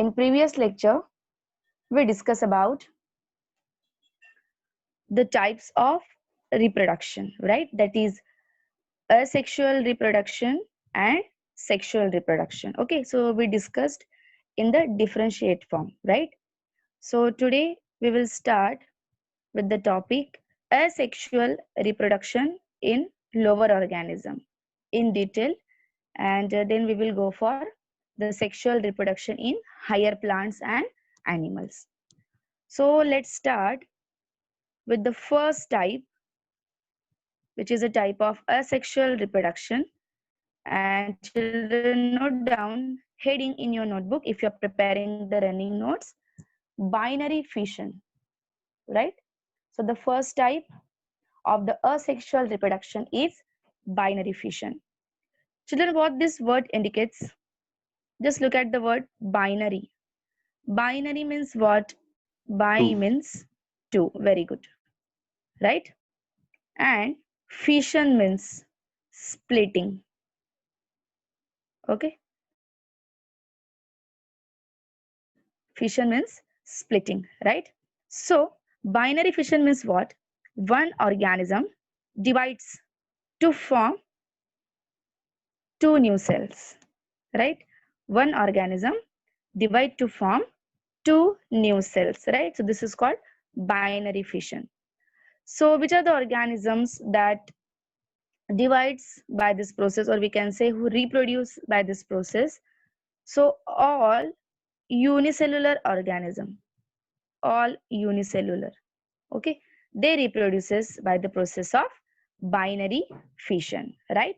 In previous lecture, we discussed about the types of reproduction, right? That is asexual reproduction and sexual reproduction. Okay, so we discussed in the differentiate form, right? So today we will start with the topic asexual reproduction in lower organism in detail, and then we will go for the sexual reproduction in higher plants and animals. So let's start with the first type, which is a type of asexual reproduction. And children, note down heading in your notebook if you're preparing the running notes: binary fission, right? So the first type of the asexual reproduction is binary fission. Children, what this word indicates? Just look at the word binary. Binary means what? Bi Two. means two. Very good. Right? And fission means splitting. Okay? Fission means splitting, right? So, binary fission means what? One organism divides to form two new cells, right? One organism divide to form two new cells, right? So this is called binary fission. So which are the organisms that divides by this process, or we can say who reproduce by this process? So all unicellular organism, all unicellular, okay, they reproduces by the process of binary fission, right?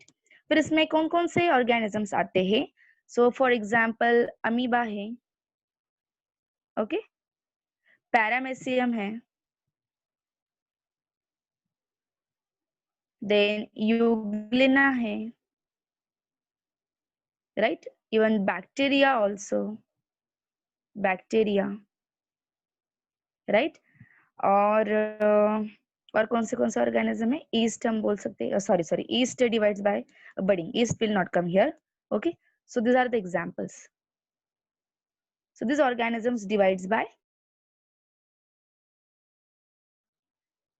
फिर इसमें कौन कौन से organisms आते हैं? So for example amoeba है, okay, paramecium है, then euglena है, right? Even bacteria also, bacteria, right? और कौन से ऑर्गेनिज्म है? ईस्ट हम बोल सकते हैं, sorry east divides bye budding, east will not come here, okay? So these are the examples. So these organisms divides by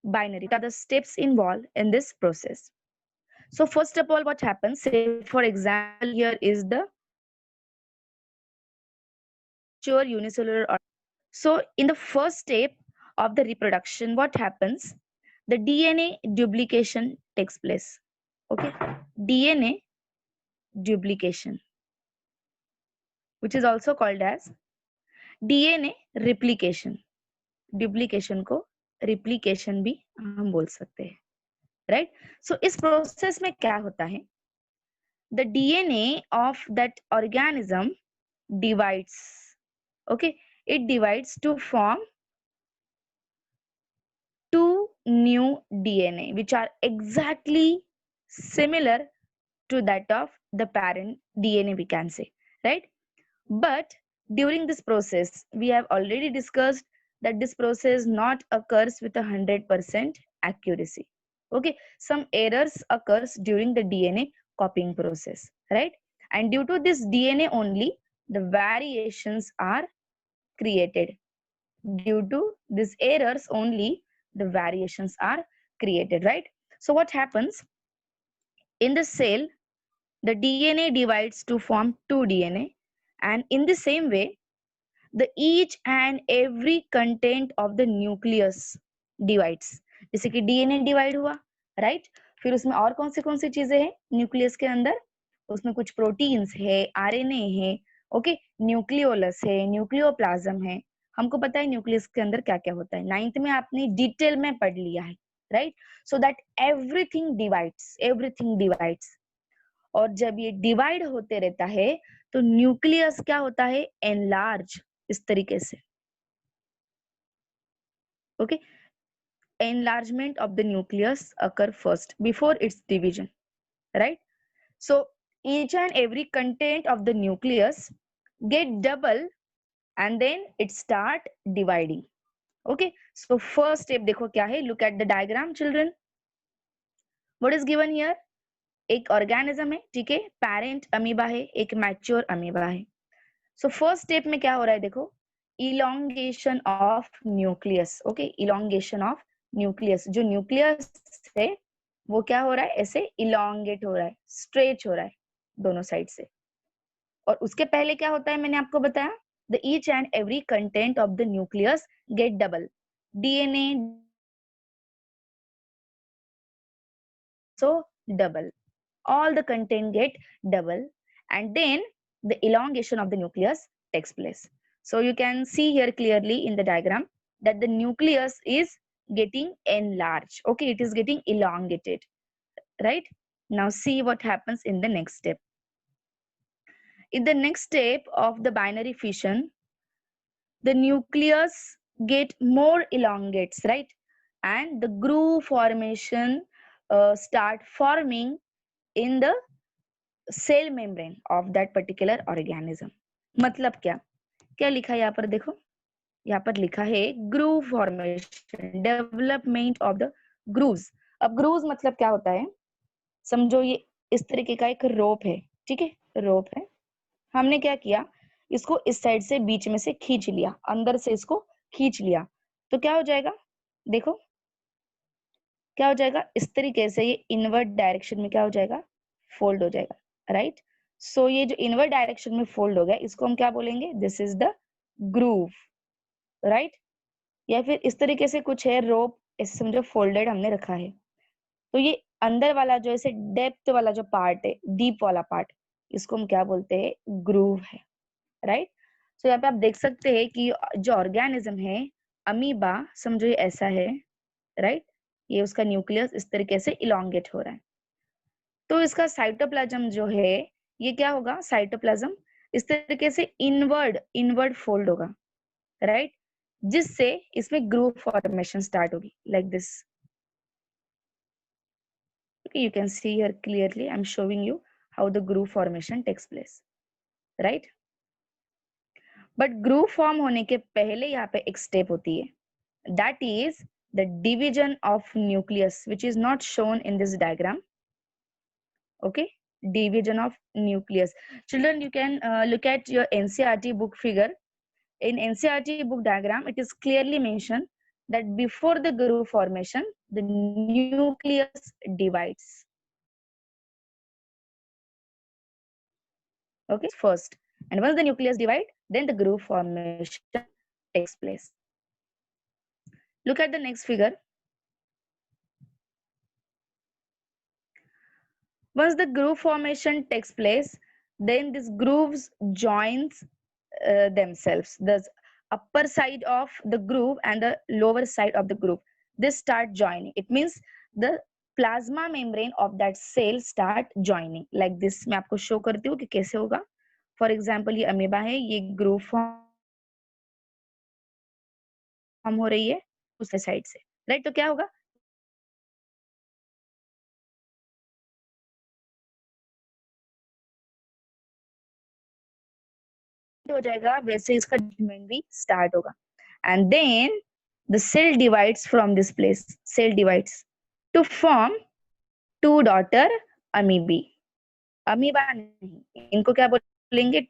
binary. What are the steps involved in this process? So first of all, what happens? Say for example, here is the mature unicellular organism. So in the first step of the reproduction, what happens? The DNA duplication takes place. Okay, DNA duplication, which is also called as DNA replication. Duplication को replication भी हम बोल सकते हैं, right? So इस process में क्या होता है? The DNA of that organism divides. Okay, it divides to form two new DNA, which are exactly similar to that of the parent DNA, we can say, right? But during this process, we have already discussed that this process not occurs with 100% accuracy. Okay, some errors occurs during the DNA copying process, right? And due to this DNA only, the variations are created. Due to these errors only, the variations are created, right? So what happens? In the cell, the DNA divides to form two DNA, and in the same way, the each and every content of the nucleus divides. जैसे कि DNA divide हुआ, right? फिर उसमें और कौन सी चीजें हैं nucleus के अंदर? उसमें कुछ प्रोटीन्स है, RNA है, ओके, न्यूक्लियोलस है, न्यूक्लियोप्लाज्म है. हमको पता है न्यूक्लियस के अंदर क्या क्या होता है, 9th में आपने डिटेल में पढ़ लिया है, right? So that everything divides. और जब ये डिवाइड होते रहता है तो न्यूक्लियस क्या होता है? एनलार्ज, इस तरीके से, okay. Enlargement of the nucleus occur first before its division, right? So each and every content of the nucleus get double and then it start dividing. Okay, so first step देखो क्या है? Look at the diagram, children. What is given here? एक organism है, ठीक है, parent amoeba है, एक mature amoeba है. सो फर्स्ट स्टेप में क्या हो रहा है देखो, elongation of nucleus. Okay, elongation of nucleus. जो न्यूक्लियस है वो क्या हो रहा है, ऐसे इलोंगेट हो रहा है, स्ट्रेच हो रहा है दोनों साइड से. और उसके पहले क्या होता है मैंने आपको बताया, the each and every content of the nucleus get double. DNA so double, all the content get double, and then the elongation of the nucleus takes place. So you can see here clearly in the diagram that the nucleus is getting enlarged. Okay, it is getting elongated, right? Now see what happens in the next step. In the next step of the binary fission, the nucleus get more elongates, right? And the groove formation start forming in the cell membrane of that particular organism. मतलब क्या क्या लिखा है यहाँ पर देखो, यहाँ पर लिखा है groove formation, development of the grooves. अब ग्रूव्स मतलब क्या होता है, समझो ये इस तरीके का एक रोप है, ठीक है, रोप है. हमने क्या किया, इसको इस साइड से बीच में से खींच लिया, अंदर से इसको खींच लिया, तो क्या हो जाएगा देखो, क्या हो जाएगा, इस तरीके से ये इनवर्ट डायरेक्शन में क्या हो जाएगा, फोल्ड हो जाएगा, राइट. सो ये जो इनवर्ट डायरेक्शन में फोल्ड हो गया, इसको हम क्या बोलेंगे, this is the groove, right. या फिर इस तरीके से कुछ है रोप, ऐसे समझो फोल्डेड हमने रखा है, तो ये अंदर वाला जो ऐसे डेप्थ वाला जो पार्ट है, डीप वाला पार्ट, इसको हम क्या बोलते हैं, ग्रूव है, राइट. सो यहाँ पे आप देख सकते हैं कि जो ऑर्गेनिज्म है अमीबा, समझो ये ऐसा है, राइट. ये उसका न्यूक्लियस इस तरीके से इलोंगेट हो रहा है. तो इसका साइटोप्लाज्म जो है, ये क्या होगा, साइटोप्लाज्म इस तरीके से इनवर्ड इनवर्ड फोल्ड होगा, राइट, जिससे इसमें ग्रूव फॉर्मेशन स्टार्ट होगी like this. You can see here clearly, I am showing you how the groove formation takes place, right. But groove form होने के पहले यहाँ पे एक स्टेप होती है, that is the division of nucleus, which is not shown in this diagram. Okay, division of nucleus. Children, you can look at your NCERT book figure. In NCERT book diagram, it is clearly mentioned that before the groove formation, the nucleus divides. Okay, first, and once the nucleus divide, then the groove formation takes place. Look at the next figure. Once the groove formation takes place, then these grooves joins themselves. The upper side of the groove and the lower side of the groove, they start joining. It means the plasma membrane of that cell start joining like this. मैं आपको show करती हूँ कि कैसे होगा. For example, ये amoeba है, ये groove form हो रही है दूसरे साइड से, राइट. तो क्या होगा, हो जाएगा, वैसे इसका डिविजन भी स्टार्ट होगा. And then the cell divides from this place. Cell divides to form two daughter amoebae. Amoeba नहीं, इनको क्या बोलेंगे.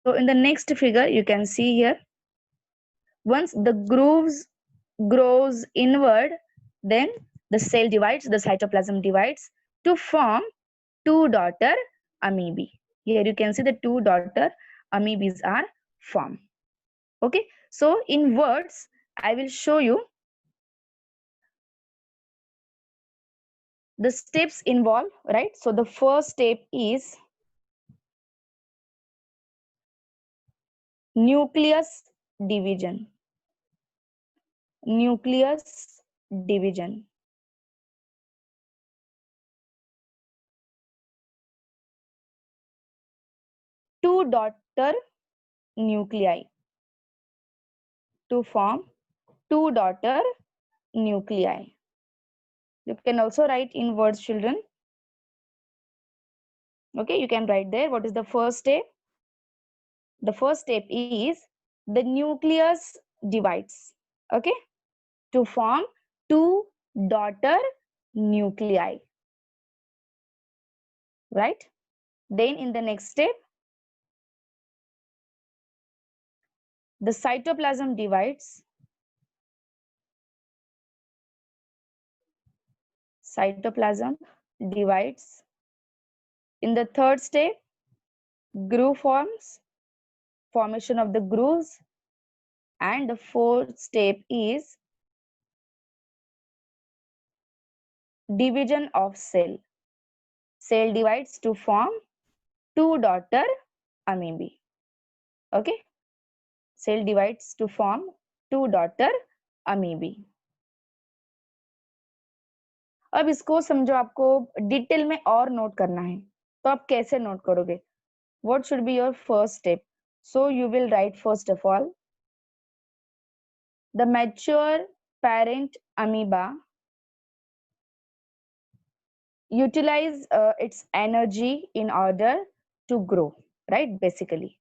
So in the next figure, you can see here, once the grooves grows inward, then the cell divides, the cytoplasm divides to form two daughter amoebae. Here you can see the two daughter amoebas are formed. Okay, so in words, I will show you the steps involved, right. So the first step is nucleus division. Nucleus division. Two daughter nuclei to form two daughter nuclei. You can also write in words, children. Okay, you can write there. What is the first step? The first step is the nucleus divides, okay, to form two daughter nuclei, right. Then in the next step, the cytoplasm divides. Cytoplasm divides. In the third step, groove forms, formation of the grooves. And the fourth step is division of cell. Cell divides to form two daughter amoebae. Okay, cell divides to form two daughter amoebae. अब इसको समझो, आपको detail में और note करना है तो आप कैसे नोट करोगे? What should be your first step? So you will write first of all, the mature parent amoeba utilize its energy in order to grow, right? Basically,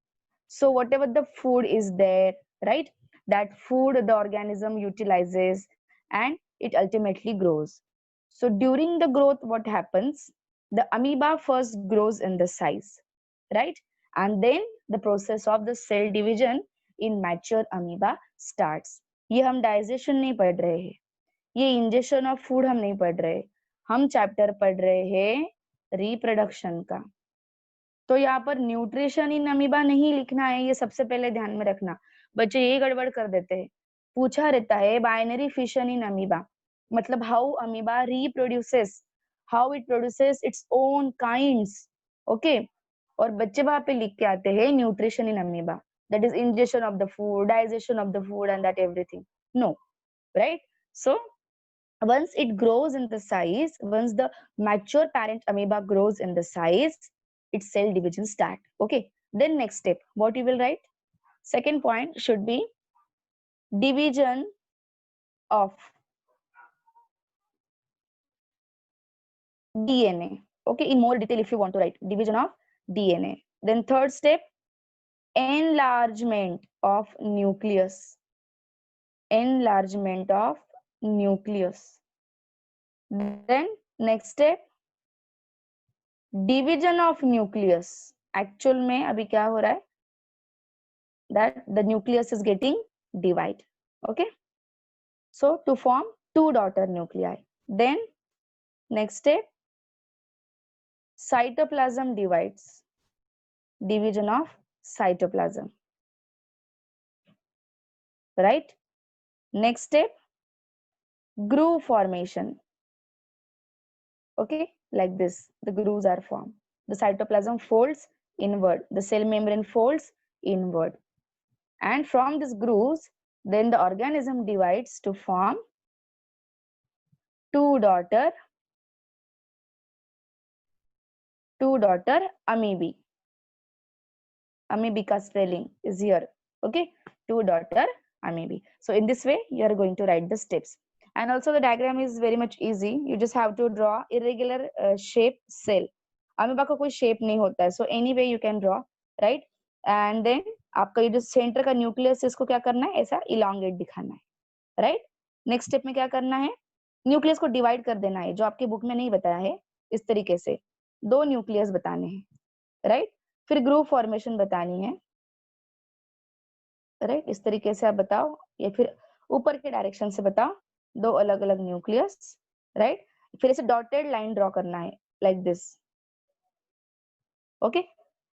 so whatever the food is there, right, that food the organism utilizes and it ultimately grows. So during the growth, what happens? The amoeba first grows in the size, right? And then the process of the cell division in mature amoeba starts. ये हम digestion नहीं पढ़ रहे हैं, ये injection of food हम नहीं पढ़ रहे, हम चैप्टर पढ़ रहे हैं रिप्रोडक्शन का। तो यहाँ पर न्यूट्रिशन इन अमीबा नहीं लिखना है, ये सबसे पहले ध्यान में रखना। बच्चे ये गड़बड़ कर देते हैं, पूछा रहता है बाइनरी फिशन इन अमीबा, मतलब how amoeba reproduces, how it produces its own kinds. Okay, और बच्चे वहां पे लिख के आते हैं nutrition in amoeba, that is injection of the food, digestion of the food and that everything. No, right? So once it grows in the size, once the mature parent amoeba grows in the size, its cell division start. Okay, then next step, what you will write? Second point should be division of DNA. Okay, in more detail if you want to write division of DNA. Then third step, enlargement of nucleus. Enlargement of nucleus. Then next step, division of nucleus. Actual में अभी क्या हो रहा है, that the nucleus is getting divide. Okay, so to form two daughter nuclei. Then next step, cytoplasm divides, division of cytoplasm, right? Next step, groove formation. Okay, like this, the grooves are formed. The cytoplasm folds inward, the cell membrane folds inward, and from these grooves, then the organism divides to form two daughter amoebae. Amoebae ka spelling is here. Okay, two daughter amoebae. So in this way, you are going to write the steps. And also the diagram is very much easy. You just have to draw irregular shape cell. Amoeba का कोई shape नहीं होता है, so anyway you can draw, right? And then आपका ये जो centre का nucleus है, इसको क्या करना है, ऐसा इलांगेट दिखाना है, राइट? नेक्स्ट स्टेप में क्या करना है, न्यूक्लियस को डिवाइड कर देना है, जो आपके बुक में नहीं बताया है, इस तरीके से दो न्यूक्लियस बताने हैं, राइट? फिर ग्रुप फॉर्मेशन बतानी है, राइट? इस तरीके से आप बताओ, या फिर ऊपर के डायरेक्शन से बताओ, दो अलग अलग न्यूक्लियस, राइट? फिर ऐसे डॉटेड लाइन ड्रॉ करना है, like this. Okay,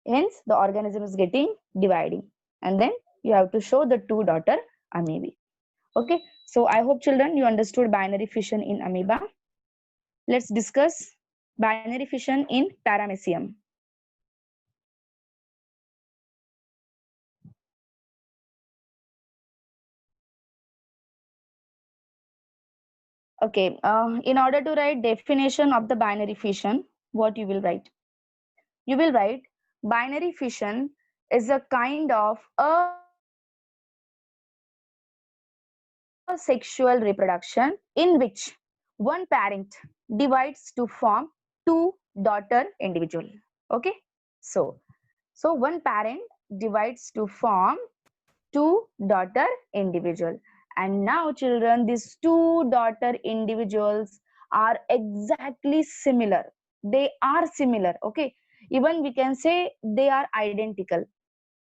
hence the organism is getting dividing, and then you have to show the two daughter amoebae. Okay, so I hope children you understood binary fission in amoeba. Let's discuss binary fission in paramecium. Okay, in order to write definition of the binary fission, what you will write? You will write binary fission is a kind of asexual reproduction in which one parent divides to form two daughter individual. Okay, so one parent divides to form two daughter individual, and now children, these two daughter individuals are exactly similar. They are similar. Okay, even we can say they are identical,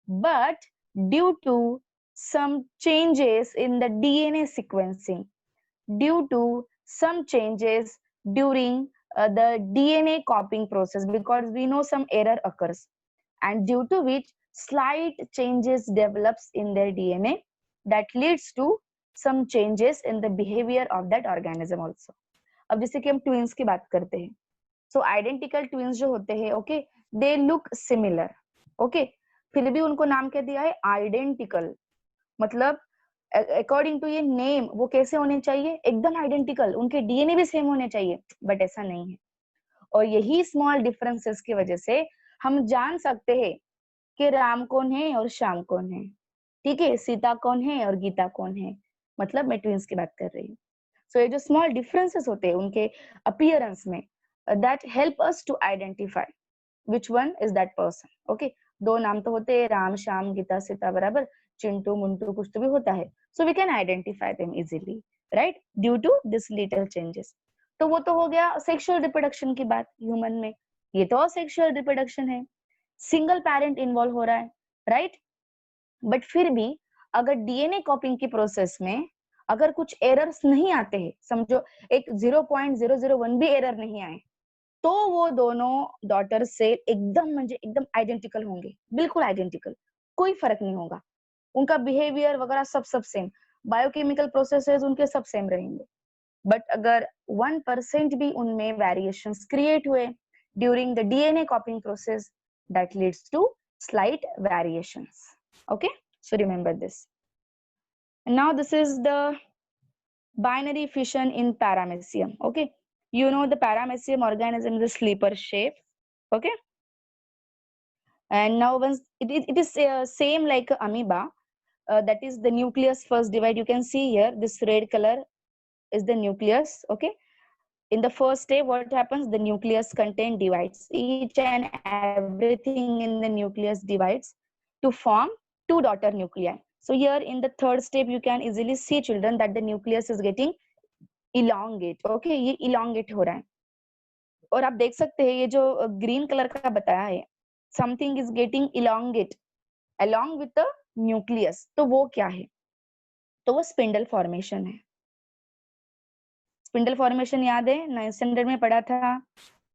but due to some changes in the DNA sequencing, due to some changes during the DNA copying process, because we know some error occurs, and due to which slight changes develops in their DNA that leads to some changes in the behavior of that organism also. अब जैसे कि हम twins की बात करते हैं, सो identical twins जो होते हैं, okay, they look similar, okay, फिर भी उनको नाम क्या दिया है, आइडेंटिकल, मतलब अकॉर्डिंग टू ये नेम वो कैसे होने चाहिए, एकदम आइडेंटिकल, उनके डीएनए भी सेम होने चाहिए, बट ऐसा नहीं है। और यही स्मॉल डिफरेंसेस की वजह से हम जान सकते हैं कि राम कौन है और श्याम कौन है, ठीक है, सीता कौन है और गीता कौन है, मतलब मैं ट्विंस की बात कर रही हूँ। सो ये जो स्मॉल डिफरेंसेस होते हैं उनके अपीयरेंस में, that help us to identify which one is that person, okay. दो नाम तो होते हैं, राम श्याम गीता सीता बराबर, चिंटू मुंटू कुछ तो भी होता है, so we can identify them easily, right, due to this little changes. तो वो तो हो गया सेक्सुअल रिप्रोडक्शन की बात ह्यूमन में, ये तो सेक्सुअल रिप्रोडक्शन है, सिंगल पेरेंट इन्वॉल्व हो रहा है, राइट। बट फिर भी अगर डीएनए कॉपिंग की प्रोसेस में अगर कुछ एरर्स नहीं आते हैं, समझो एक 0.001 भी एरर नहीं आए, तो वो दोनों डॉटर से एकदम म्हणजे एकदम आइडेंटिकल होंगे, बिल्कुल आइडेंटिकल, कोई फर्क नहीं होगा, उनका बिहेवियर वगैरह सब सेम, बायोकेमिकल प्रोसेसेस उनके सब सेम रहेंगे। बट अगर 1% भी उनमें वेरिएशंस क्रिएट हुए during the DNA कॉपिंग process, that leads to slight variations, okay, so remember this. And now this is the binary fission in paramecium, okay. You know the paramecium organism is a sleeper shape, okay, and now once it is same like amoeba, that is the nucleus first divide. You can see here this red color is the nucleus, okay. In the first step, what happens, the nucleus content divides, each and everything in the nucleus divides to form two daughter nuclei. So here in the third step you can easily see children that the nucleus is getting elongate, okay, ये elongate हो रहा है। और आप देख सकते हैं ये जो ग्रीन कलर का बताया है, something is getting elongate along with the nucleus, तो वो क्या है, तो वो स्पिंडल फॉर्मेशन है। स्पिंडल फॉर्मेशन याद है, 9th स्टैंडर्ड में पढ़ा था,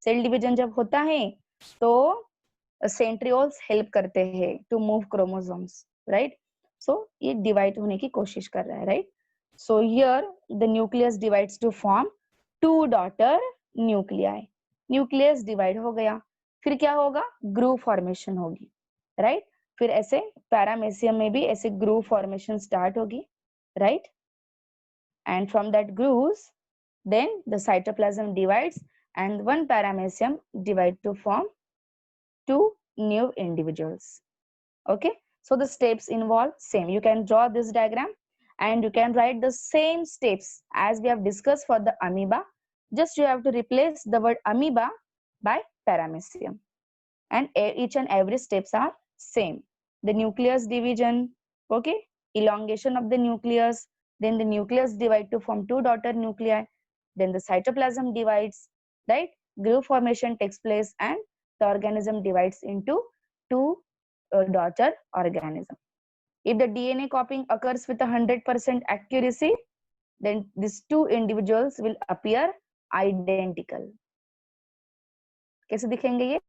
सेल डिवीजन जब होता है तो सेंट्रियोल्स हेल्प करते हैं to move chromosomes, right. So ये डिवाइड होने की कोशिश कर रहा है, right. So here the nucleus divides to form two daughter nuclei, nucleus divide हो गया, फिर क्या होगा, ग्रूव फॉर्मेशन होगी, राइट। फिर ऐसे पैरामेसियम में भी ऐसे ग्रूव फॉर्मेशन स्टार्ट होगी, right, and from that grooves then the cytoplasm divides and one paramecium divide to form two new individuals, okay. So the steps involved same, you can draw this diagram and you can write the same steps as we have discussed for the amoeba, just you have to replace the word amoeba by paramecium, and each and every steps are same. The nucleus division, okay, elongation of the nucleus, then the nucleus divide to form two daughter nuclei, then the cytoplasm divides, right, groove formation takes place and the organism divides into two daughter organism. If the DNA copying occurs with 100% accuracy, then these two individuals will appear identical. कैसे दिखेंगे ये,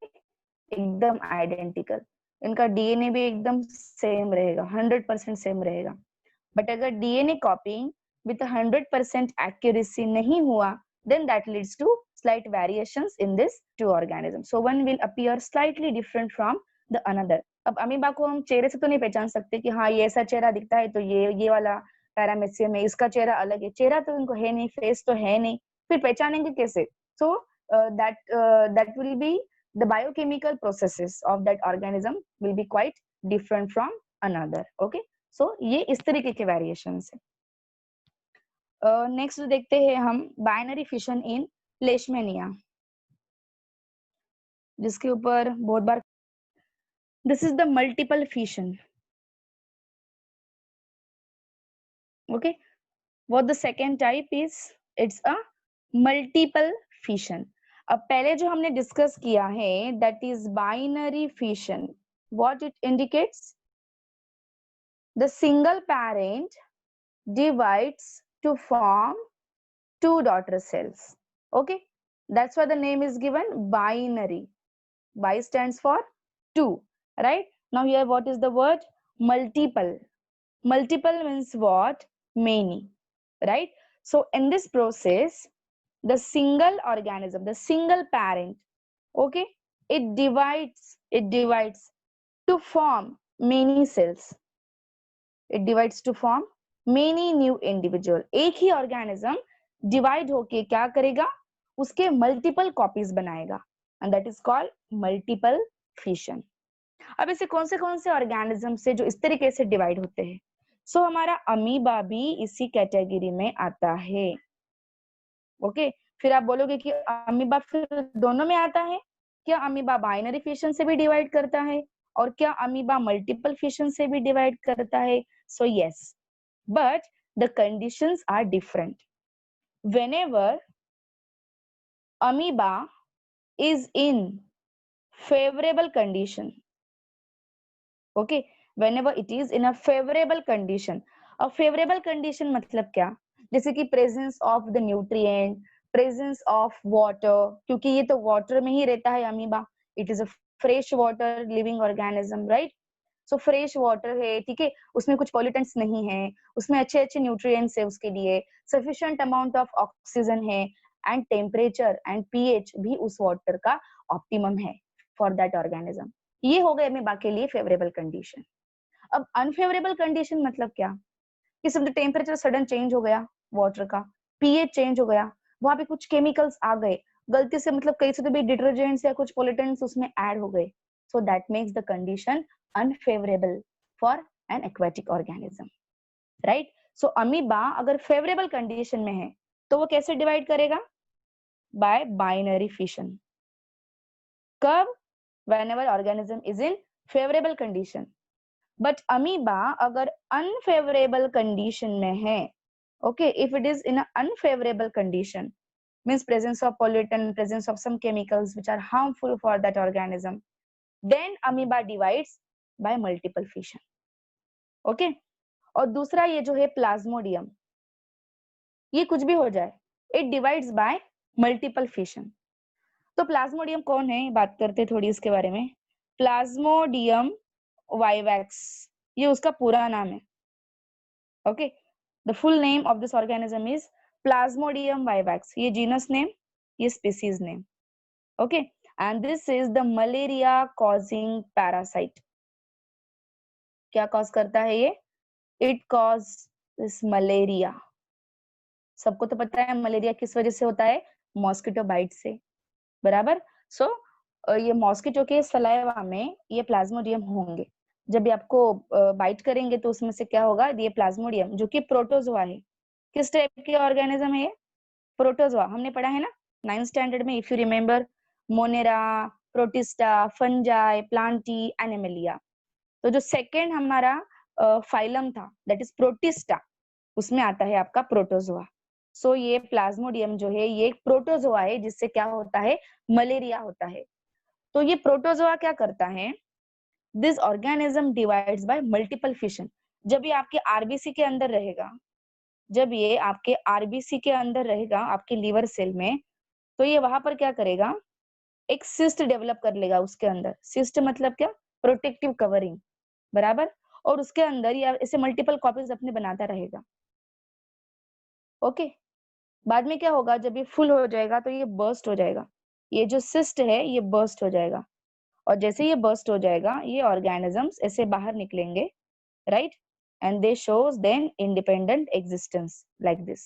एकदम identical, इनका DNA भी एकदम same रहेगा, 100% same रहेगा। But अगर डीएनए कॉपिंग with 100% accuracy नहीं हुआ, then that leads to slight variations in this two organisms. So one will appear slightly different from the another. अब अमीबा को हम चेहरे से तो नहीं पहचान सकते कि हाँ ये ऐसा चेहरा दिखता है तो ये वाला पैरामेसियम है, इसका चेहरा अलग है, चेहरा तो इनको है नहीं, फेस तो है नहीं, फिर पहचानेंगे कैसे? So that will be the biochemical processes of that organism will be quite different from another. Okay, so ये इस तरीके के variations है। नेक्स्ट देखते हैं हम बाइनरी फिशन इन लेशमेनिया, जिसके ऊपर बहुत बार, this is the multiple fission, okay. What the second type is, it's a multiple fission. अब पहले जो हमने डिस्कस किया है that is binary fission. What it indicates? The single parent divides to form two daughter cells. Okay, that's why the name is given binary. Bi stands for two, right? Now here what is the word? Multiple. Multiple means what? Many, right? So in this process, the single organism, the single parent, okay, it divides to form many cells. It divides to form many new individual. एक ही organism divide होके क्या करेगा? उसके multiple copies बनाएगा, and that is called multiple fission. अब ऐसे कौन से organism से जो इस तरीके से divide होते हैं? So हमारा अमीबा भी इसी कैटेगरी में आता है. ओके, फिर आप बोलोगे कि अमीबा फिर दोनों में आता है क्या? अमीबा बाइनरी फिशन से भी डिवाइड करता है और क्या अमीबा मल्टीपल फिशन से भी डिवाइड करता है? So yes, but the conditions are different. Whenever amoeba is in favorable condition, okay, whenever it is in a favorable condition, a favorable condition मतलब क्या? जैसे कि presence of the nutrient, presence of water, क्योंकि ये तो water में ही रहता है amoeba. It is a fresh water living organism, right? So fresh water है, ठीक है, उसमें कुछ पॉल्यूटेंट्स नहीं है, उसमें अच्छे अच्छे न्यूट्रिएंट्स है उसके लिए, सफिशिएंट अमाउंट ऑफ ऑक्सीजन है, एंड टेम्परेचर एंड पीएच भी उस वाटर का ऑप्टिमम है फॉर दैट ऑर्गेनिज्म. ये हो गए अमीबा के लिए फेवरेबल कंडीशन. अब अनफेवरेबल कंडीशन मतलब क्या? कि सब टेम्परेचर सडन चेंज हो गया, वाटर का पीएच चेंज हो गया, वहां पे कुछ केमिकल्स आ गए गलती से, मतलब कहीं से तो भी डिटर्जेंट्स या कुछ पॉल्यूटेंट्स उसमें ऐड हो गए. So that makes the condition unfavorable for an aquatic organism, right? So amoeba अगर favorable condition में है तो वो कैसे divide करेगा? By binary fission. कब? Whenever organism is in favorable condition. But amoeba अगर unfavorable condition में है, okay, if it is in an unfavorable condition, means presence of pollutant, presence of some chemicals which are harmful for that organism, then amoeba divides by multiple fission. Okay, और दूसरा ये जो है Plasmodium, ये कुछ भी हो जाए, it divides bye multiple fission. तो प्लाज्मोडियम कौन है, बात करते हैं थोड़ी इसके बारे में. प्लाज्मोडियम वाइवैक्स, ये उसका पूरा नाम है. Okay, the full name of this organism is Plasmodium vivax. ये जीनस नेम, ये species name. Okay, and this is the malaria causing parasite. क्या कॉज करता है ये? It cause this malaria. सबको तो पता है मलेरिया किस वजह से होता है? मॉस्किटो बाइट से, बराबर. सो ये मॉस्किटो के सलाइवा में ये प्लाज्मोडियम होंगे. जब भी आपको बाइट करेंगे तो उसमें से क्या होगा? ये प्लाज्मोडियम जो कि प्रोटोजोआ है. किस टाइप के ऑर्गेनिज्म है ये? प्रोटोजोआ. हमने पढ़ा है ना 9th स्टैंडर्ड में, if you remember, Monera, protista, fungi, Plantae, Animalia. तो जो सेकेंड हमारा फाइलम था दैट इज प्रोटिस्टा, उसमें आता है आपका प्रोटोजोआ. सो ये प्लाज्मोडियम जो है ये एक प्रोटोजोआ है जिससे क्या होता है? मलेरिया होता है. तो ये प्रोटोजोआ क्या करता है? This organism divides bye multiple fission. जब ये आपके आरबीसी के अंदर रहेगा, जब ये आपके आरबीसी के अंदर रहेगा आपके लीवर सेल में, तो ये वहां पर क्या करेगा? एक सिस्ट डेवलप कर लेगा उसके अंदर. सिस्ट मतलब क्या? प्रोटेक्टिव कवरिंग, बराबर. और उसके अंदर ये ऐसे मल्टीपल कॉपीज अपने बनाता रहेगा. ओके, बाद में क्या होगा? जब ये फुल हो जाएगा तो ये बर्स्ट हो जाएगा. ये जो सिस्ट है ये बर्स्ट हो जाएगा, और जैसे ये बर्स्ट हो जाएगा ये ऑर्गेनिजम्स ऐसे बाहर निकलेंगे, right, and they shows then independent existence like this.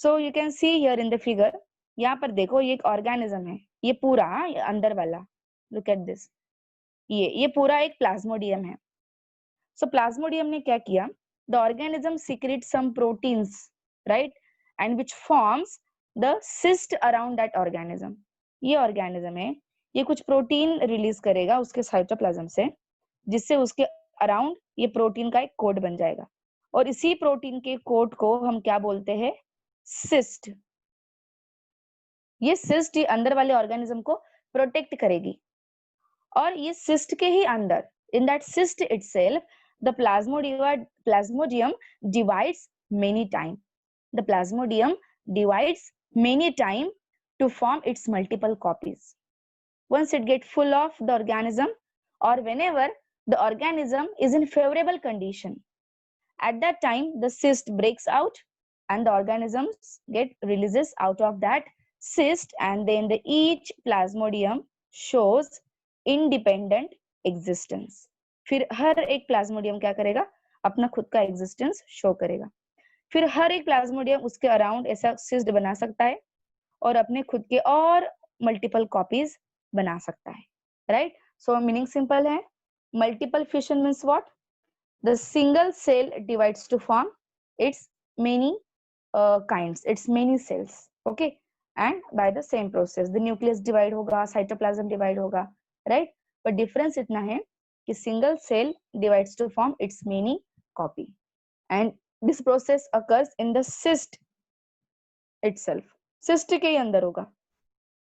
So you can see here in the figure. यहाँ पर देखो ये एक ऑर्गेनिज्म है, ये पूरा ये अंदर वाला, लुक एट दिस, ये पूरा एक प्लाज्मोडियम है. सो प्लाज्मोडियम ने क्या किया? The organism secrete some proteins, right, and which forms the cyst around that organism. ये ऑर्गेनिज्म है, ये कुछ प्रोटीन रिलीज करेगा उसके साइटोप्लाज्म से, जिससे उसके अराउंड ये प्रोटीन का एक कोट बन जाएगा, और इसी प्रोटीन के कोट को हम क्या बोलते हैं? सिस्ट. ये सिस्ट ये अंदर वाले ऑर्गेनिज्म को प्रोटेक्ट करेगी। और ये सिस्ट के ही अंदर, in that cyst itself, the Plasmodium divides many time, the plasmodium divides many time to form its multiple copies. Once it gets full of the organism, or whenever the organism is in favorable condition, at that time the cyst breaks out and the organisms get releases out of that cyst, and then each plasmodium shows independent existence. फिर हर एक Plasmodium क्या करेगा, अपना खुद का existence show करेगा। फिर हर एक प्लाज्मोडियम उसके अराउंड ऐसा सिस्ट बना सकता है और अपने खुद के और मल्टीपल कॉपीज बना सकता है, राइट। सो मीनिंग सिंपल है, multiple fission means what, the single cell divides to form its many kinds, its many cells, okay, and by the same process the nucleus divide होगा, cytoplasm divide होगा, right. पर difference इतना है कि single cell divides to form its many copy, and this process occurs in the cyst itself. cyst के ही अंदर होगा,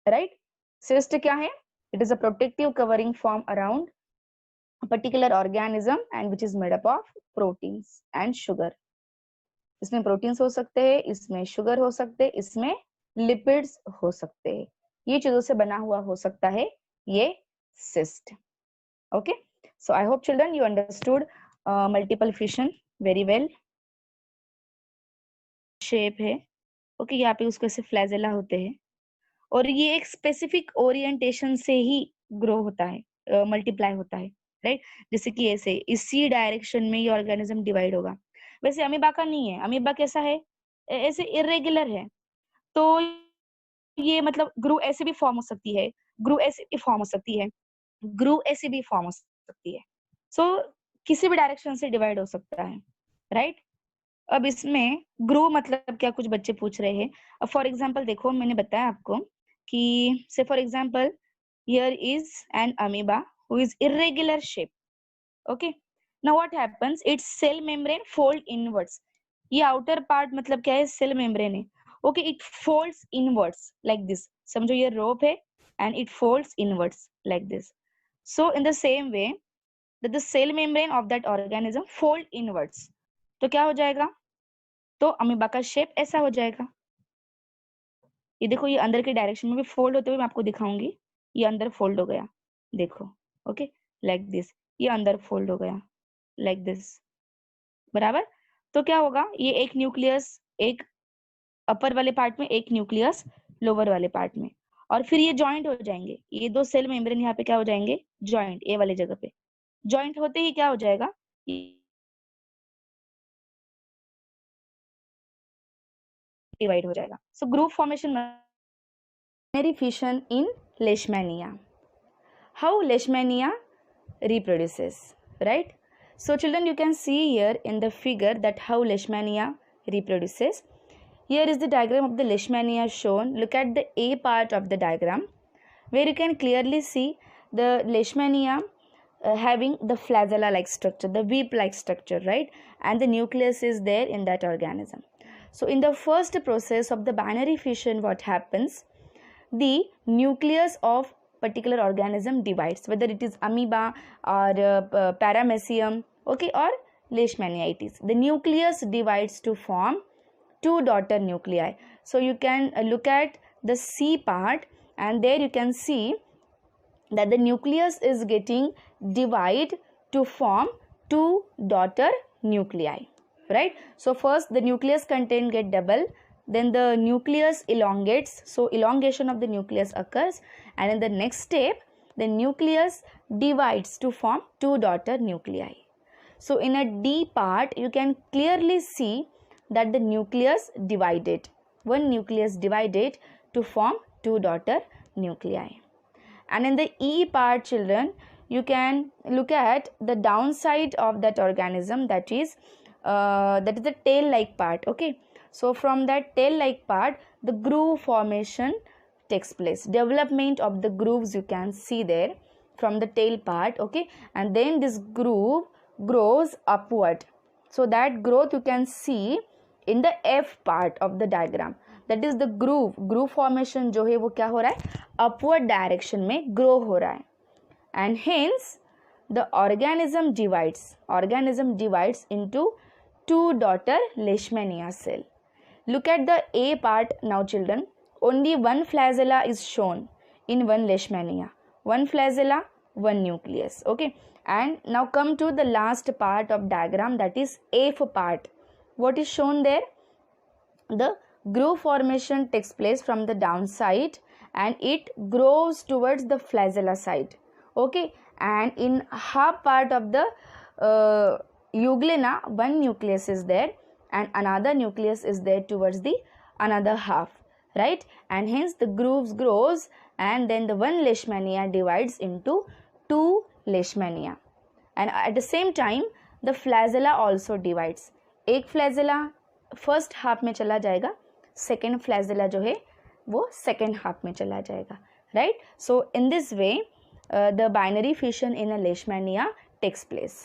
right? cyst क्या है? It is a protective covering form around a particular organism and which is made up of proteins and sugar. इसमें proteins हो सकते हैं, इसमें शुगर हो सकते हैं, इसमें लिपिड्स हो सकते हैं, ये चीजों से बना हुआ हो सकता है ये cyst. Okay, so I hope children you understood multiple fission very well. Shape है, ओके, यहाँ पे उसको ऐसे फ्लैजेला होते हैं और ये एक स्पेसिफिक ओरिएंटेशन से ही ग्रो होता है, मल्टीप्लाई होता है, राइट। जैसे कि ऐसे इसी डायरेक्शन में ये ऑर्गेनिज्म डिवाइड होगा। वैसे अमीबा का नहीं है, अमीबा कैसा है, ऐसे इरेगुलर है, तो ये मतलब ग्रू ऐसे भी फॉर्म हो सकती है, ग्रू ऐसे भी फॉर्म हो सकती है, ग्रू ऐसे भी फॉर्म हो सकती है, सो किसी भी डायरेक्शन से डिवाइड हो सकता है, राइट। अब इसमें ग्रो मतलब क्या, कुछ बच्चे पूछ रहे हैं। अब फॉर एग्जांपल देखो, मैंने बताया आपको कि say for example here is an amoeba who is irregular shape, okay. Now what happens, its cell membrane fold inwards, ये आउटर पार्ट मतलब क्या है, सेल मेम्ब्रेन है, okay, it folds inwards like this, समझो ये रोप है and it folds inwards like this. So in the same way that the cell membrane of that organism fold inwards, तो क्या हो जाएगा, तो अमीबा का शेप ऐसा हो जाएगा। ये देखो, ये अंदर के डायरेक्शन में भी फोल्ड होते हुए मैं आपको दिखाऊंगी, ये अंदर फोल्ड हो गया, देखो, ओके, लाइक दिस, ये अंदर फोल्ड हो गया लाइक दिस, बराबर। तो क्या होगा, ये एक न्यूक्लियस, एक अपर वाले पार्ट में, एक न्यूक्लियस लोअर वाले पार्ट में, और फिर ये जॉइंट हो जाएंगे, ये दो सेल मेम्ब्रेन यहाँ पे क्या हो जाएंगे, जॉइंट, ए वाले जगह पे जॉइंट होते ही क्या हो जाएगा, डिवाइड हो जाएगा। So group formation, binary fission in Leishmania. How Leishmania reproduces, right? So children, you can see here in the figure that how Leishmania reproduces. Here is the diagram of the Leishmania shown. Look at the A part of the diagram where you can clearly see the Leishmania having the flagella like structure, the whip like structure, right? And the nucleus is there in that organism. So in the first process of the binary fission, what happens, the nucleus of particular organism divides, whether it is amoeba or paramecium, okay, or leishmaniasis. The nucleus divides to form two daughter nuclei. So you can look at the C part, and there you can see that the nucleus is getting divided to form two daughter nuclei, right? So first the nucleus content get double, then the nucleus elongates, so elongation of the nucleus occurs, and in the next step the nucleus divides to form two daughter nuclei. So in a D part you can clearly see that the nucleus divided, one nucleus divided to form two daughter nuclei. And in the E part, children, you can look at the downside of that organism, that is the tail like part, okay. So from that tail like part the groove formation takes place, development of the grooves you can see there from the tail part, okay, and then this groove grows upward. So that growth you can see in the F part of the diagram, that is the groove formation जो है वो क्या हो रहा है, upward direction में grow हो रहा है. And hence the organism divides into 2 daughter leishmania cell. Look at the A part now, children. Only one flagella is shown in one leishmania. One flagella, one nucleus. Okay. And now come to the last part of diagram, that is F part. What is shown there? The groove formation takes place from the downside and it grows towards the flagella side. Okay. And in half part of the euglena, one nucleus is there and another nucleus is there towards the another half, right? And hence the grooves grows and then the one leishmania divides into 2 leishmania. And at the same time the flagella also divides. एक flagella first half में चला जाएगा, second flagella जो है वो second half में चला जाएगा, right? So in this way the binary fission in a leishmania takes place.